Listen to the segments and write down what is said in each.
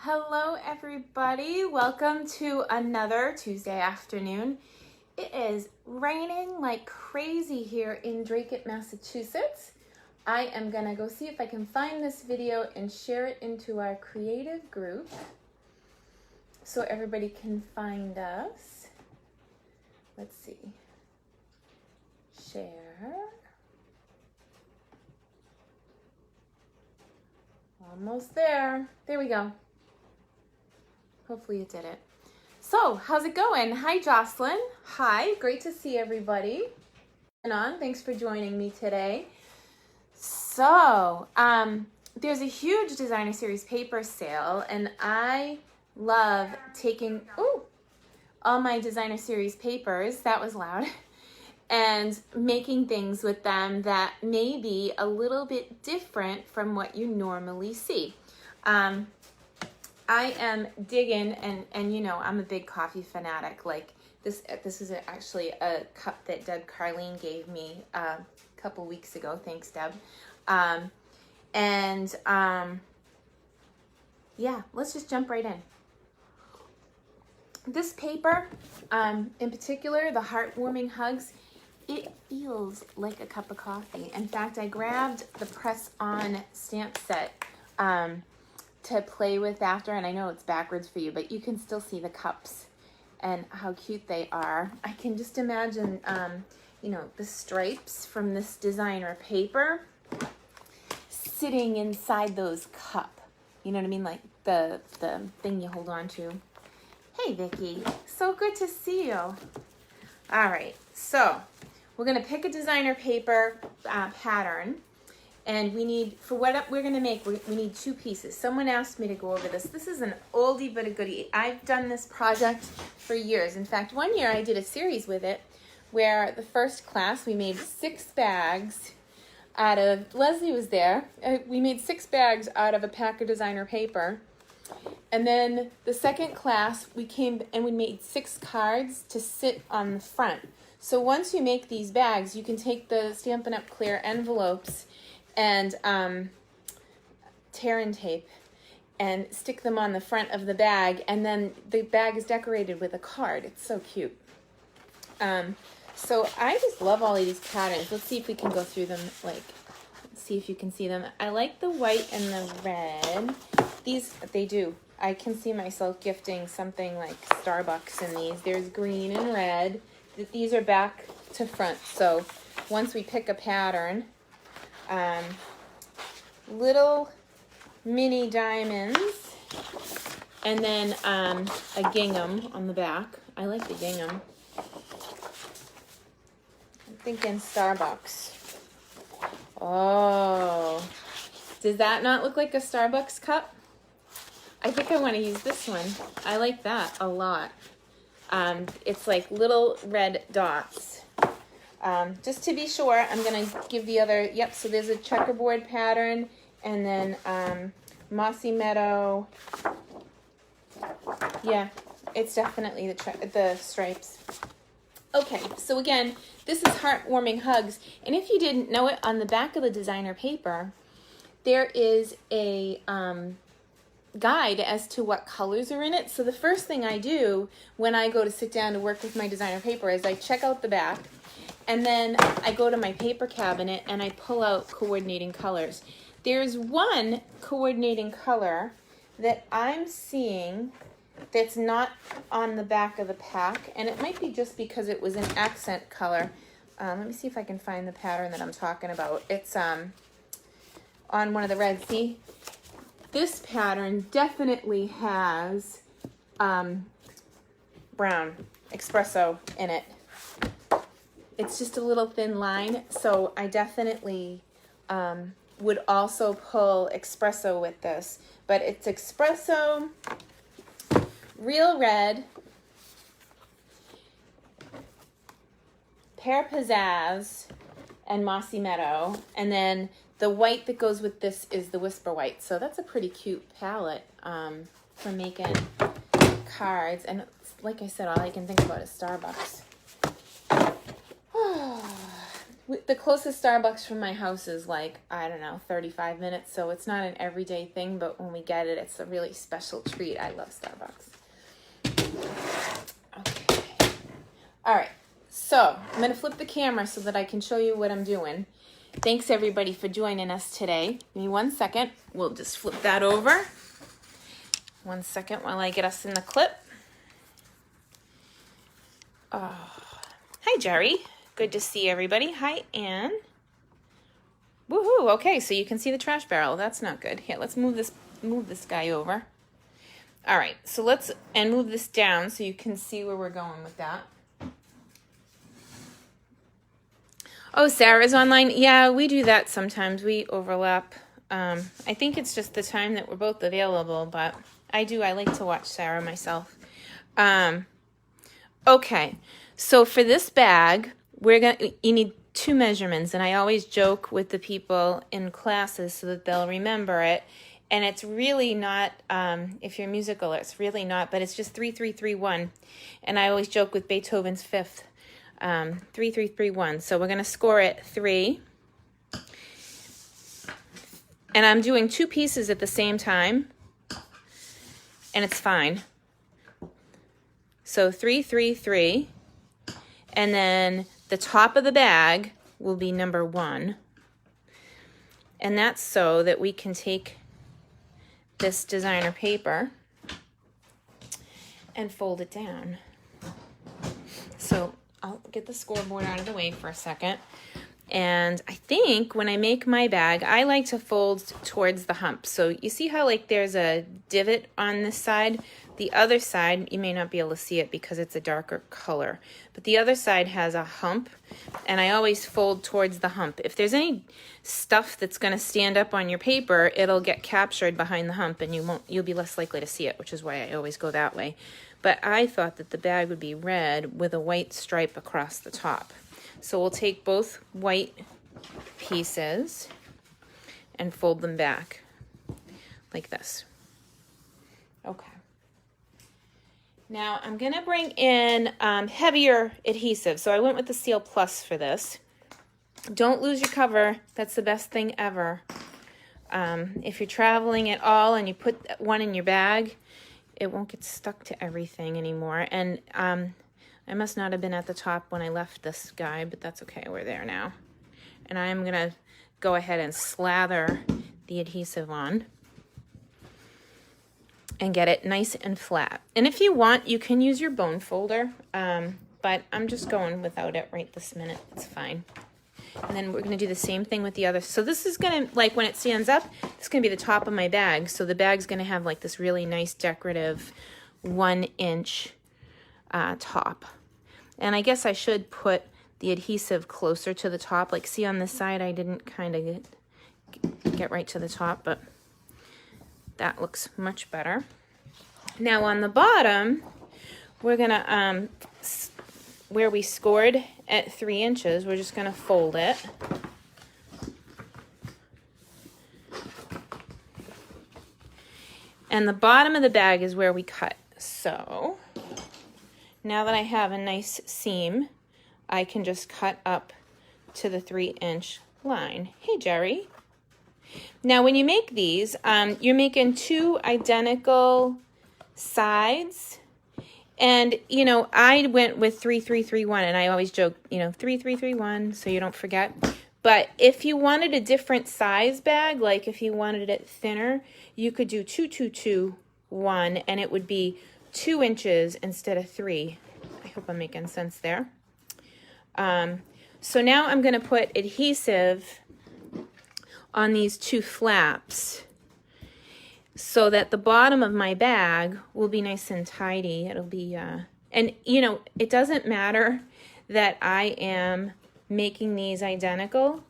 Hello everybody, welcome to another Tuesday afternoon. It is raining like crazy here in Drake, Massachusetts. I am gonna go see if I can find this video and share it into our creative group so everybody can find us. Let's see, share. Almost there, there we go. Hopefully it did it. So, how's it going? Hi, Jocelyn. Hi, great to see everybody. Thanks for joining me today. So, there's a huge designer series paper sale, and I love taking all my designer series papers, that was loud, and making things with them that may be a little bit different from what you normally see. I am digging, and you know, I'm a big coffee fanatic. Like this is actually a cup that Deb Carlene gave me a couple weeks ago. Thanks, Deb. Yeah, let's just jump right in. This paper, in particular, the Heartwarming Hugs, it feels like a cup of coffee. In fact, I grabbed the press-on stamp set to play with after, and I know it's backwards for you, but you can still see the cups and how cute they are. I can just imagine, you know, the stripes from this designer paper sitting inside those cup. You know what I mean? Like the thing you hold on to. Hey, Vicki. So good to see you. All right, so we're going to pick a designer paper pattern. And we need, for what we're going to make, we need two pieces. Someone asked me to go over this. This is an oldie but a goodie. I've done this project for years. In fact, one year I did a series with it where the first class we made 6 bags out of, Leslie was there, we made 6 bags out of a pack of designer paper. And then the second class we came and we made 6 cards to sit on the front. So once you make these bags, you can take the Stampin' Up! Clear envelopes and tear and tape and stick them on the front of the bag, and then the bag is decorated with a card. It's so cute. So I just love all of these patterns. Let's see if we can go through them, like, see if you can see them. I like the white and the red. These, they do. I can see myself gifting something like Starbucks in these. There's green and red. These are back to front. So once we pick a pattern, little mini diamonds, and then a gingham on the back. I like the gingham. I'm thinking Starbucks. Oh, does that not look like a Starbucks cup? I think I want to use this one. I like that a lot. It's like little red dots. Just to be sure, I'm going to give the other, yep, so there's a checkerboard pattern, and then Mossy Meadow. Yeah, it's definitely the stripes. Okay, so again, this is Heartwarming Hugs, and if you didn't know it, on the back of the designer paper, there is a guide as to what colors are in it. So the first thing I do when I go to sit down to work with my designer paper is I check out the back, and then I go to my paper cabinet and I pull out coordinating colors. There's one coordinating color that I'm seeing that's not on the back of the pack, and it might be just because it was an accent color. Let me see if I can find the pattern that I'm talking about. It's on one of the reds. See, this pattern definitely has brown espresso in it. It's just a little thin line, so I definitely would also pull espresso with this. But it's espresso, real red, pear pizzazz, and mossy meadow. And then the white that goes with this is the whisper white. So that's a pretty cute palette for making cards. And like I said, all I can think about is Starbucks. The closest Starbucks from my house is like, I don't know, 35 minutes. So it's not an everyday thing, but when we get it, it's a really special treat. I love Starbucks. Okay. All right. So I'm going to flip the camera so that I can show you what I'm doing. Thanks everybody for joining us today. Give me 1 second. We'll just flip that over. 1 second while I get us in the clip. Oh. Hi, Jerry. Good to see everybody. Hi, Anne. Woohoo! Okay, so you can see the trash barrel. That's not good. Here, let's move this guy over. All right, so let's move this down so you can see where we're going with that. Oh, Sarah's online. Yeah, we do that sometimes. We overlap. I think it's just the time that we're both available, but I like to watch Sarah myself. Okay, so for this bag, you need 2 measurements, and I always joke with the people in classes so that they'll remember it. And it's really not, if you're musical, it's really not, but it's just 3, 3, 3, 1. And I always joke with Beethoven's Fifth, 3, 3, 3, 1. So we're going to score it 3. And I'm doing 2 pieces at the same time, and it's fine. So 3, 3, 3, and then the top of the bag will be number 1. And that's so that we can take this designer paper and fold it down. So I'll get the scoreboard out of the way for a second. And I think when I make my bag, I like to fold towards the hump. So you see how like there's a divot on this side? The other side, you may not be able to see it because it's a darker color, but the other side has a hump, and I always fold towards the hump. If there's any stuff that's going to stand up on your paper, it'll get captured behind the hump, and you'll be less likely to see it, which is why I always go that way. But I thought that the bag would be red with a white stripe across the top. So we'll take both white pieces and fold them back like this. Okay. Now I'm going to bring in heavier adhesive. So I went with the Seal Plus for this. Don't lose your cover. That's the best thing ever. If you're traveling at all and you put one in your bag, it won't get stuck to everything anymore. And I must not have been at the top when I left this guy, but that's okay. We're there now. And I'm going to go ahead and slather the adhesive on and get it nice and flat. And if you want, you can use your bone folder, but I'm just going without it right this minute. It's fine. And then we're going to do the same thing with the other. So this is going to, like when it stands up, it's going to be the top of my bag. So the bag's going to have like this really nice decorative 1-inch top. And I guess I should put the adhesive closer to the top. Like see on this side, I didn't kind of get right to the top, but that looks much better. Now on the bottom, we're gonna, where we scored at 3 inches, we're just gonna fold it. And the bottom of the bag is where we cut. So now that I have a nice seam, I can just cut up to the 3-inch line. Hey, Jerry. Now, when you make these, you're making 2 identical sides. And, you know, I went with 3, 3, 3, 1, and I always joke, 3, 3, 3, 1, so you don't forget. But if you wanted a different size bag, like if you wanted it thinner, you could do 2, 2, 2, 1, and it would be 2 inches instead of 3. I hope I'm making sense there. So now I'm going to put adhesive on these 2 flaps so that the bottom of my bag will be nice and tidy. It'll be, and it doesn't matter that I am making these identical.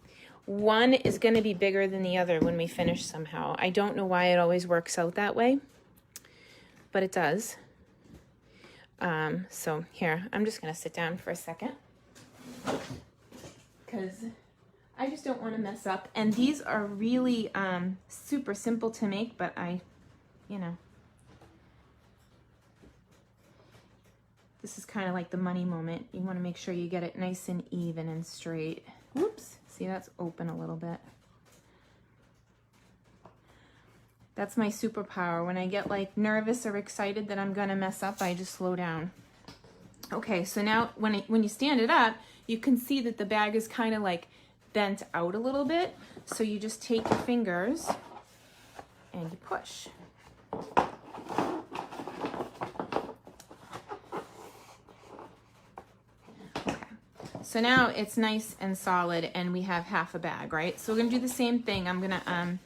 One is going to be bigger than the other when we finish somehow. I don't know why it always works out that way, but it does. So here, I'm just going to sit down for a second because I just don't want to mess up. And these are really super simple to make, but this is kind of like the money moment. You want to make sure you get it nice and even and straight. Whoops, see, that's open a little bit. That's my superpower. When I get like nervous or excited that I'm gonna mess up, I just slow down. Okay, so now when you stand it up, you can see that the bag is kind of like bent out a little bit. So you just take your fingers and you push. Okay, so now it's nice and solid and we have half a bag, right? So we're gonna do the same thing. I'm gonna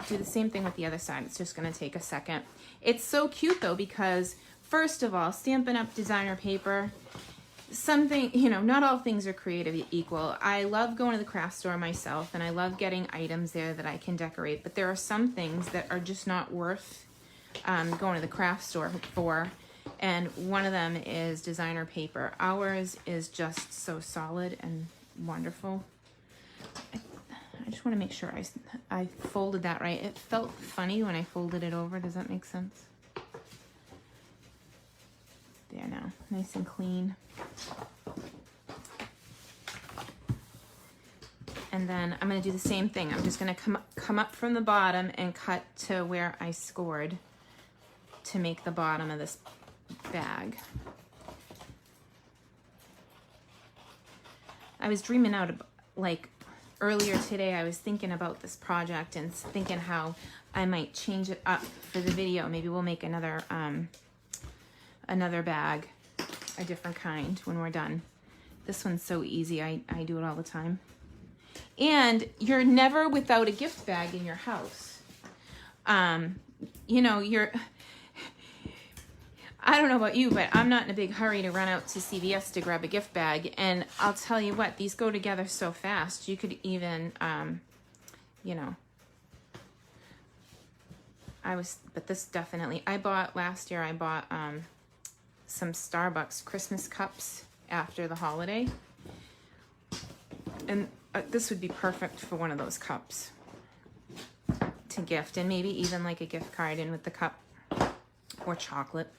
do the same thing with the other side. It's just gonna take a second. It's so cute though, because first of all, Stampin' Up! Designer paper, something, you know, not all things are creative equal. I love going to the craft store myself and I love getting items there that I can decorate, but there are some things that are just not worth going to the craft store for, and one of them is designer paper. Ours is just so solid and wonderful. I just want to make sure I folded that right. It felt funny when I folded it over. Does that make sense? There now, nice and clean. And then I'm gonna do the same thing. I'm just gonna come up from the bottom and cut to where I scored to make the bottom of this bag. I was dreaming out, like earlier today, I was thinking about this project and thinking how I might change it up for the video. Maybe we'll make another bag, a different kind when we're done. This one's so easy. I do it all the time. And you're never without a gift bag in your house. You know, I don't know about you, but I'm not in a big hurry to run out to CVS to grab a gift bag. And I'll tell you what, these go together so fast. You could even, you know, but this definitely, last year I bought some Starbucks Christmas cups after the holiday. And this would be perfect for one of those cups to gift, and maybe even like a gift card in with the cup or chocolate.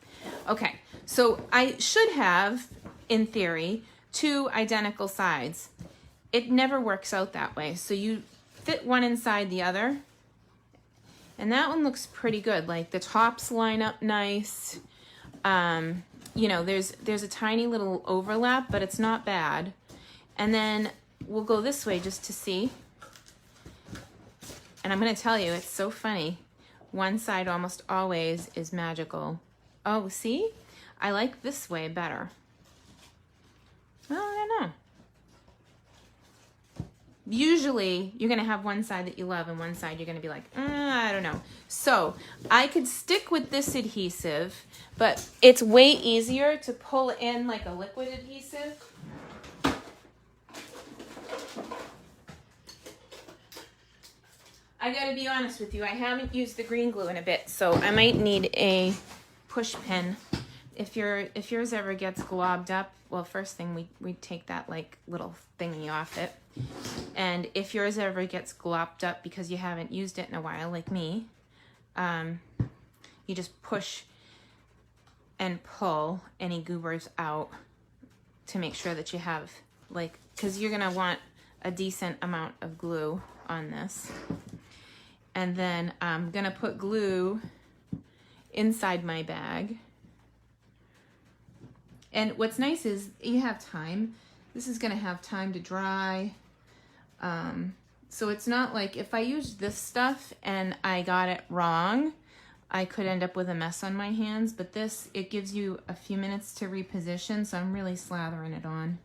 Okay, so I should have, in theory, 2 identical sides. It never works out that way. So you fit one inside the other, and that one looks pretty good. Like the tops line up nice. You know, there's a tiny little overlap, but it's not bad. And then we'll go this way just to see. And I'm gonna tell you, it's so funny. One side almost always is magical. Oh, see? I like this way better. Well, I don't know. Usually, you're gonna have one side that you love and one side you're gonna be like, I don't know. So, I could stick with this adhesive, but it's way easier to pull in like a liquid adhesive. I gotta be honest with you, I haven't used the green glue in a bit, so I might need a push pin. If yours ever gets globbed up, well, first thing we take that like little thingy off it. And if yours ever gets glopped up because you haven't used it in a while, like me, you just push and pull any goobers out to make sure that you have, like, because you're gonna want a decent amount of glue on this. And then I'm gonna put glue inside my bag. And what's nice is you have time. This is gonna have time to dry. So it's not like if I used this stuff and I got it wrong, I could end up with a mess on my hands, but this, it gives you a few minutes to reposition, so I'm really slathering it on.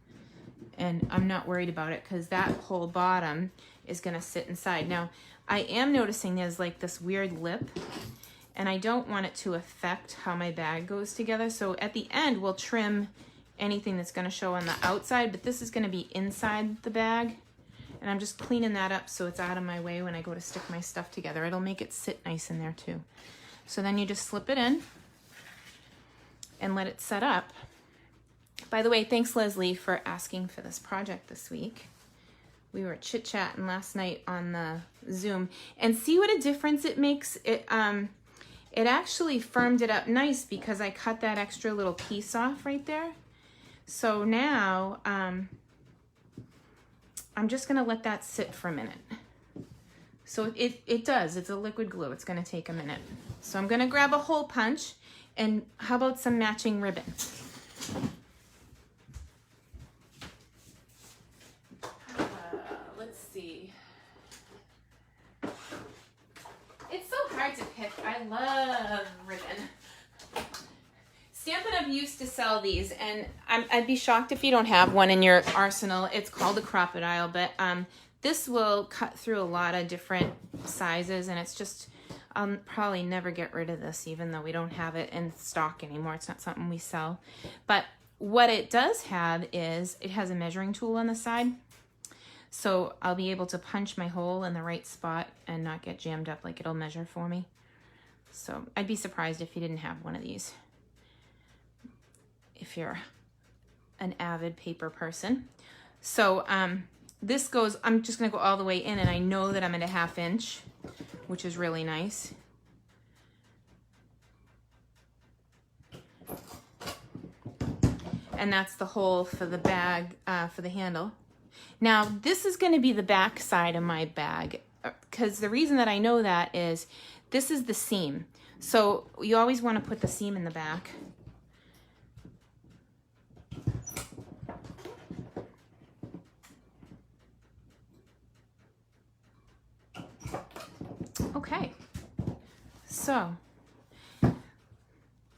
And I'm not worried about it because that whole bottom is gonna sit inside. Now, I am noticing there's like this weird lip, and I don't want it to affect how my bag goes together. So at the end, we'll trim anything that's gonna show on the outside, but this is gonna be inside the bag. And I'm just cleaning that up so it's out of my way when I go to stick my stuff together. It'll make it sit nice in there too. So then you just slip it in and let it set up. By the way, thanks Leslie for asking for this project this week. We were chit-chatting last night on the Zoom, and see what a difference it makes. It actually firmed it up nice because I cut that extra little piece off right there. So now I'm just gonna let that sit for a minute. So it does, it's a liquid glue. It's gonna take a minute. So I'm gonna grab a hole punch, and how about some matching ribbon? Let's see. It's so hard to pick. I love ribbon. Stampin' Up! Used to sell these, and I'd be shocked if you don't have one in your arsenal. It's called a crocodile, but this will cut through a lot of different sizes, and it's just, I'll probably never get rid of this, even though we don't have it in stock anymore. It's not something we sell. But what it does have is, it has a measuring tool on the side. So I'll be able to punch my hole in the right spot and not get jammed up, like it'll measure for me. So I'd be surprised if you didn't have one of these, if you're an avid paper person. So this goes, I'm just gonna go all the way in, and I know that I'm at a 1/2 inch, which is really nice. And that's the hole for the bag, for the handle. Now this is gonna be the back side of my bag, because the reason that I know that is, this is the seam. So you always wanna put the seam in the back. Okay, so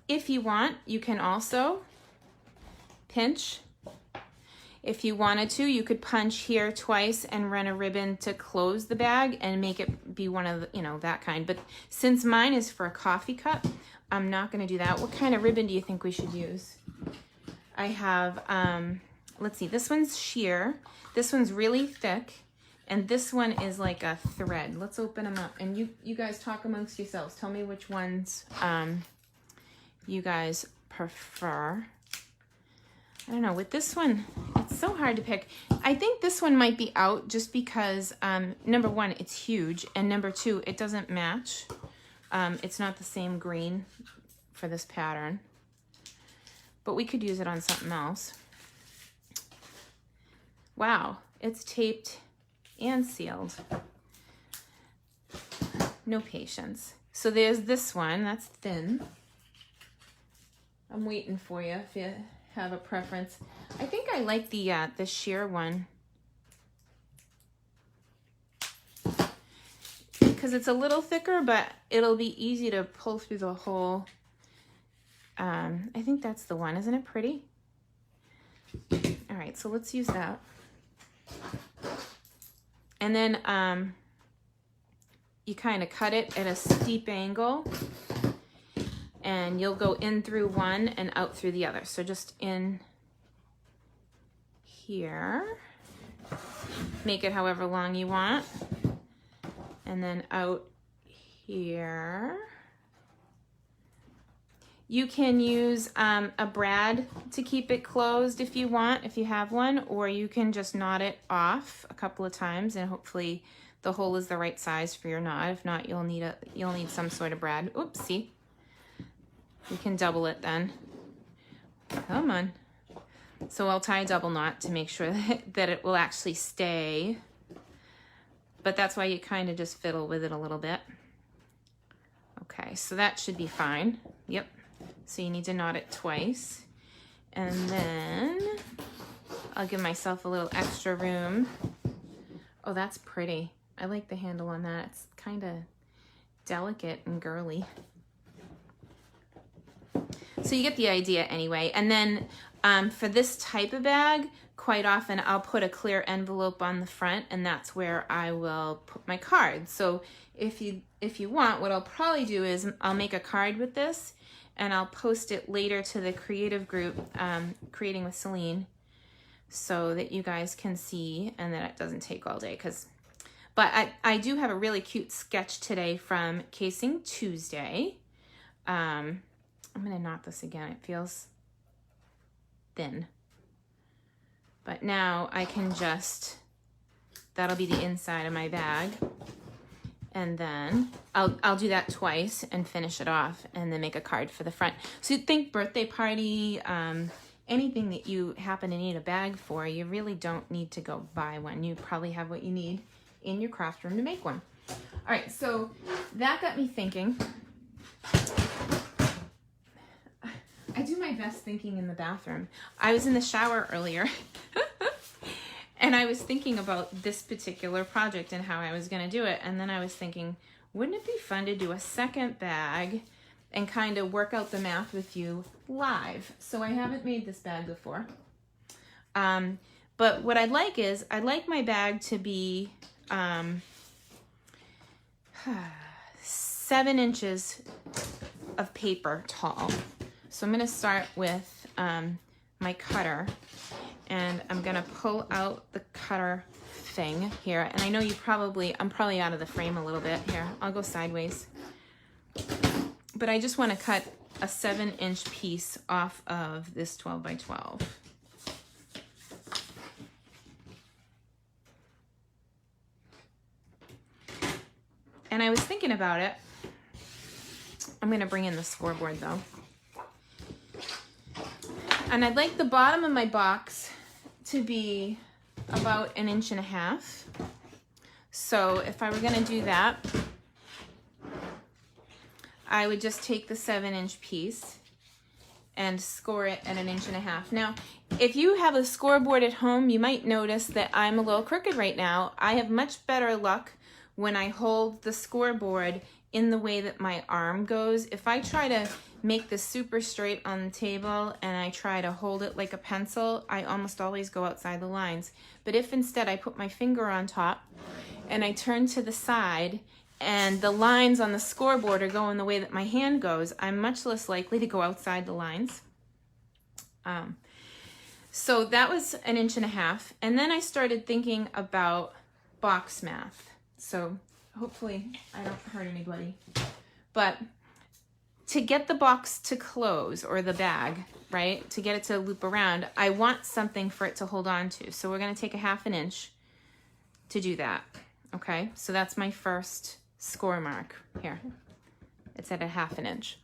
if you want, you can also pinch. If you wanted to, you could punch here twice and run a ribbon to close the bag and make it be one of the, you know, that kind. But since mine is for a coffee cup, I'm not going to do that. What kind of ribbon do you think we should use? I have, let's see, this one's sheer. This one's really thick. And this one is like a thread. Let's open them up. And you guys talk amongst yourselves. Tell me which ones you guys prefer. I don't know, with this one, it's so hard to pick. I think this one might be out just because, number one, it's huge. And number two, it doesn't match. It's not the same green for this pattern. But we could use it on something else. Wow, it's taped and sealed. No patience. So there's this one, that's thin. I'm waiting for you if you have a preference. I think I like the sheer one, because it's a little thicker, but it'll be easy to pull through the hole. I think that's the one. Isn't it pretty? All right, so let's use that. And then you kind of cut it at a steep angle, and you'll go in through one and out through the other. So just in here, make it however long you want, and then out here. You can use a brad to keep it closed if you want, if you have one, or you can just knot it off a couple of times, and hopefully the hole is the right size for your knot. If not, you'll need some sort of brad. Oopsie. You can double it then. Come on. So I'll tie a double knot to make sure that it will actually stay. But that's why you kind of just fiddle with it a little bit. Okay, so that should be fine. Yep. So you need to knot it twice. And then I'll give myself a little extra room. Oh, that's pretty. I like the handle on that. It's kind of delicate and girly. So you get the idea anyway. And then for this type of bag, quite often I'll put a clear envelope on the front, and that's where I will put my card. So if you want, what I'll probably do is I'll make a card with this, and I'll post it later to the creative group, Creating with Celine, so that you guys can see and that it doesn't take all day. But I do have a really cute sketch today from Casing Tuesday. I'm gonna knot this again. It feels thin. But now I can just, that'll be the inside of my bag. And then I'll do that twice and finish it off, and then make a card for the front. So you'd think birthday party, anything that you happen to need a bag for, you really don't need to go buy one. You probably have what you need in your craft room to make one. All right, so that got me thinking. I do my best thinking in the bathroom. I was in the shower earlier and I was thinking about this particular project and how I was going to do it. And then I was thinking, wouldn't it be fun to do a second bag and kind of work out the math with you live? So I haven't made this bag before. But what I'd like is, I'd like my bag to be 7 inches of paper tall. So I'm going to start with my cutter, and I'm going to pull out the cutter thing here. And I know I'm probably out of the frame a little bit here. I'll go sideways. But I just want to cut a 7-inch piece off of this 12 by 12. And I was thinking about it. I'm going to bring in the scoreboard though. And I'd like the bottom of my box to be about 1.5 inches. So if I were going to do that, I would just take the 7-inch piece and score it at 1.5 inches. Now, if you have a scoreboard at home, you might notice that I'm a little crooked right now. I have much better luck when I hold the scoreboard in the way that my arm goes. If I try to make this super straight on the table and I try to hold it like a pencil, I almost always go outside the lines. But if instead I put my finger on top and I turn to the side and the lines on the scoreboard are going the way that my hand goes, I'm much less likely to go outside the lines. So that was 1.5 inches. And then I started thinking about box math. So hopefully I don't hurt anybody. But to get the box to close, or the bag, right, to get it to loop around, I want something for it to hold on to. So we're going to take 1/2 inch to do that. Okay, so that's my first score mark here. It's at 1/2 inch.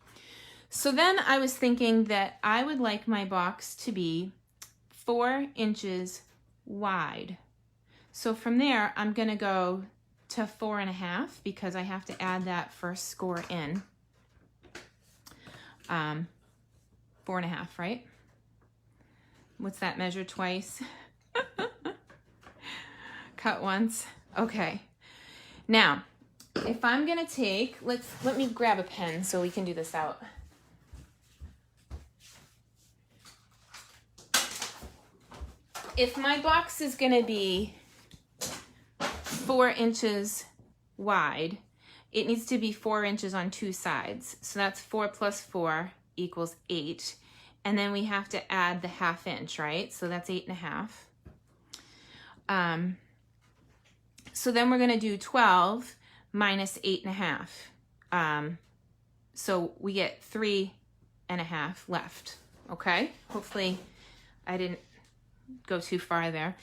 So then I was thinking that I would like my box to be 4 inches wide. So from there, I'm going to go to 4.5 because I have to add that first score in. 4.5, right? What's that, measure twice? Cut once. Okay. Now, if I'm gonna take, let me grab a pen so we can do this out. If my box is gonna be 4 inches wide, it needs to be 4 inches on 2 sides. So that's 4 plus 4 equals 8. And then we have to add the 1/2 inch, right? So that's 8.5. So then we're gonna do 12 minus 8.5. So we get 3.5 left, okay? Hopefully I didn't go too far there.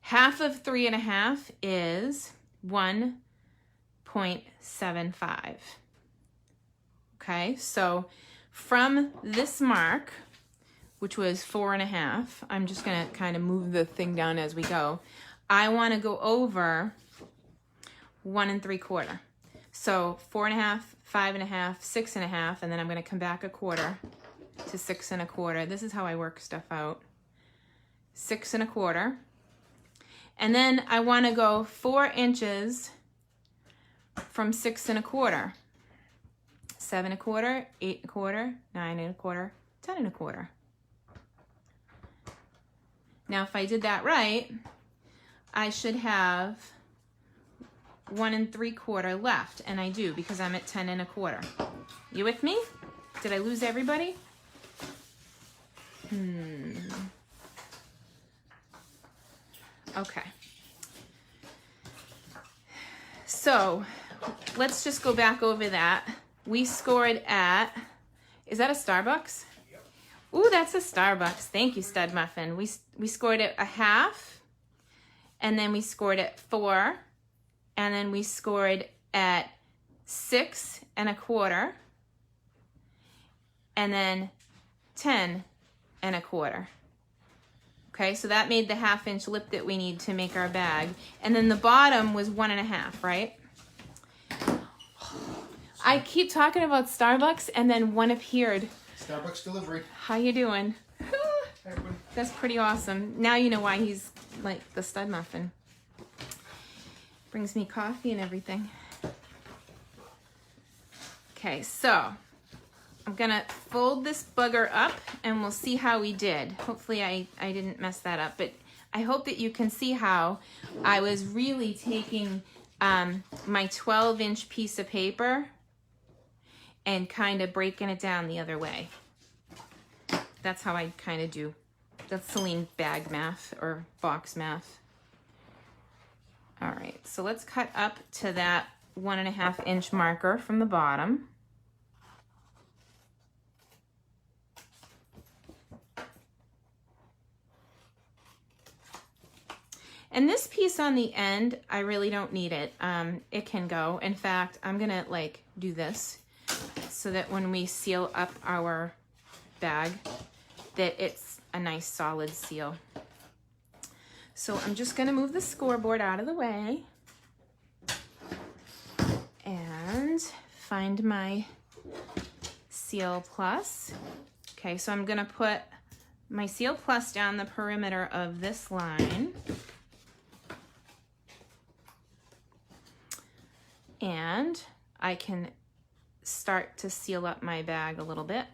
Half of 3.5 is 1.75. Okay, so from this mark, which was 4.5, I'm just gonna kind of move the thing down as we go. I wanna go over 1 3/4. So 4.5, 5.5, 6.5, and then I'm gonna come back 1/4 to 6 1/4. This is how I work stuff out. 6 1/4. And then I wanna go 4 inches from 6 1/4. 7 1/4, 8 1/4, 9 1/4, 10 1/4. Now, if I did that right, I should have 1 3/4 left, and I do because I'm at 10 1/4. You with me? Did I lose everybody? Okay. So let's just go back over that. We scored at, is that a Starbucks? Yep. Ooh, that's a Starbucks. Thank you, Stud Muffin. We scored at 1/2, and then we scored at 4, and then we scored at 6 1/4, and then 10 1/4. Okay, so that made the 1/2 inch lip that we need to make our bag. And then the bottom was 1.5, right? I keep talking about Starbucks and then one appeared. Starbucks delivery. How you doing? Hey, everyone. That's pretty awesome. Now you know why he's like the stud muffin. Brings me coffee and everything. Okay, so I'm gonna fold this bugger up and we'll see how we did. Hopefully I didn't mess that up, but I hope that you can see how I was really taking my 12-inch piece of paper and kind of breaking it down the other way. That's how I kind of do. That's Celine bag math or box math. All right, so let's cut up to that 1.5 inch marker from the bottom. And this piece on the end, I really don't need it. It can go. In fact, I'm gonna like do this so that when we seal up our bag, that it's a nice solid seal. So I'm just gonna move the scoreboard out of the way and find my Seal Plus. Okay, so I'm gonna put my Seal Plus down the perimeter of this line. And I can start to seal up my bag a little bit.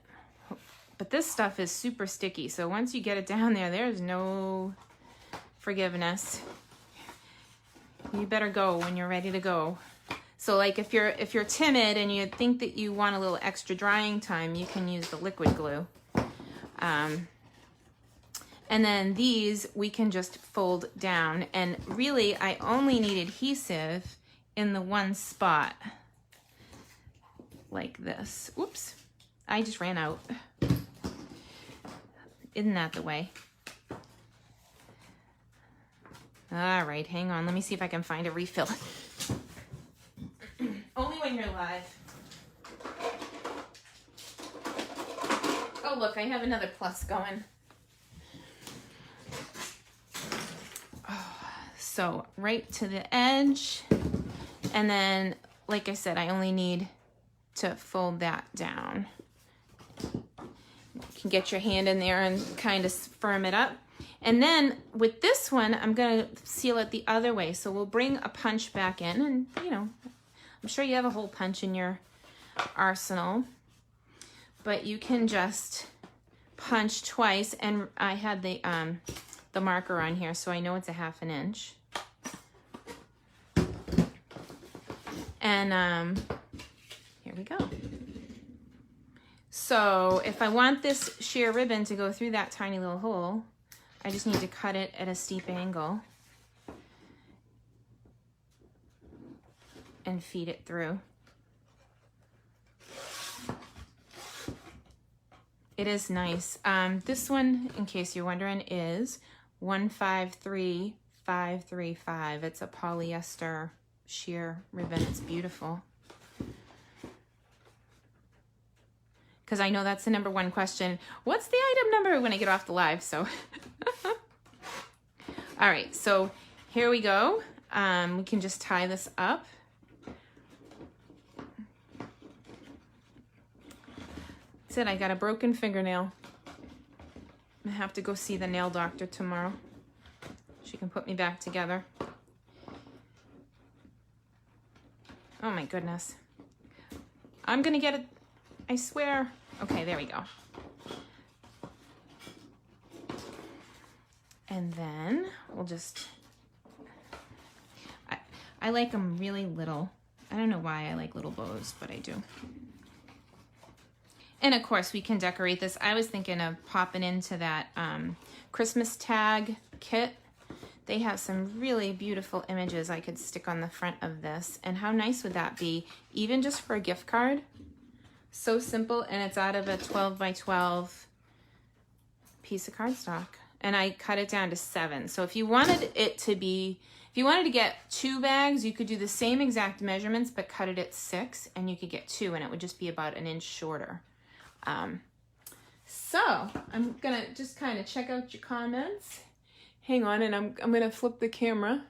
But this stuff is super sticky, so once you get it down there, there's no forgiveness. You better go when you're ready to go. So like if you're timid and you think that you want a little extra drying time, you can use the liquid glue. And then these we can just fold down. And really, I only need adhesive in the one spot, like this. Oops, I just ran out. Isn't that the way? All right, hang on. Let me see if I can find a refill. Only when you're live. Oh, look, I have another plus going. Oh, so right to the edge. And then, like I said, I only need to fold that down. You can get your hand in there and kind of firm it up. And then with this one, I'm going to seal it the other way. So we'll bring a punch back in, and you know, I'm sure you have a hole punch in your arsenal, but you can just punch twice. And I had the marker on here, so I know it's a 1/2 inch. And here we go. So if I want this sheer ribbon to go through that tiny little hole, I just need to cut it at a steep angle and feed it through. It is nice. This one, in case you're wondering, is 153535. It's a polyester sheer ribbon. It's beautiful. Because I know that's the #1 question. What's the item number when I get off the live? So, all right, so here we go. We can just tie this up. That's it, I got a broken fingernail. I have to go see the nail doctor tomorrow. She can put me back together. Oh my goodness. I'm gonna get it, I swear. Okay, there we go. And then we'll just, I like them really little. I don't know why I like little bows, but I do. And of course we can decorate this. I was thinking of popping into that Christmas tag kit. They have some really beautiful images I could stick on the front of this. And how nice would that be? Even just for a gift card. So simple, and it's out of a 12x12 piece of cardstock. And I cut it down to 7. So if you wanted it to be, if you wanted to get 2 bags, you could do the same exact measurements, but cut it at 6, and you could get 2, and it would just be about 1 inch shorter. So I'm gonna just kind of check out your comments. hang on, and I'm going to flip the camera.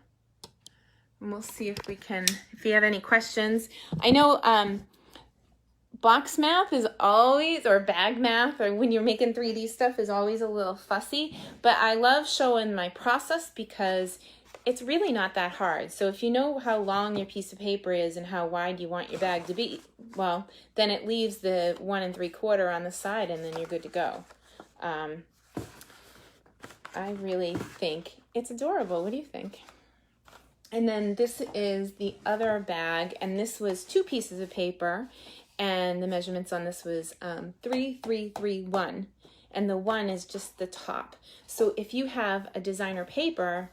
And we'll see if you have any questions. I know box math is always, or bag math, or when you're making 3D stuff is always a little fussy. But I love showing my process because it's really not that hard. So if you know how long your piece of paper is and how wide you want your bag to be, well, then it leaves the 1 3/4 on the side, and then you're good to go. I really think it's adorable. What do you think? And then this is the other bag, and this was 2 pieces of paper, and the measurements on this was 3, 3, 3, 1, and the 1 is just the top. So if you have a designer paper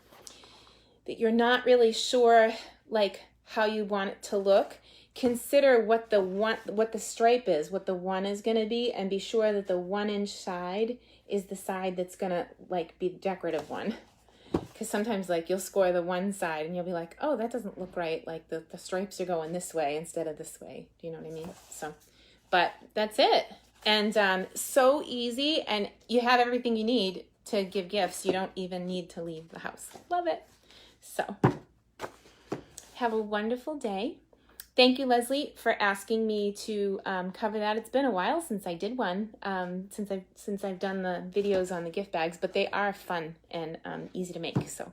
that you're not really sure like how you want it to look, consider what the stripe is, what the 1 is going to be, and be sure that the 1-inch side is the side that's going to like be the decorative one. Because sometimes like you'll score the one side and you'll be like, oh, that doesn't look right. Like the stripes are going this way instead of this way. Do you know what I mean? So, but that's it. And so easy, and you have everything you need to give gifts. You don't even need to leave the house. Love it. So have a wonderful day. Thank you, Leslie, for asking me to cover that. It's been a while since I did one, since I've done the videos on the gift bags, but they are fun and easy to make. So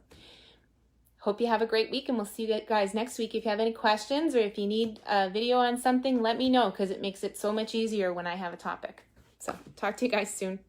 hope you have a great week, and we'll see you guys next week. If you have any questions or if you need a video on something, let me know, because it makes it so much easier when I have a topic. So talk to you guys soon.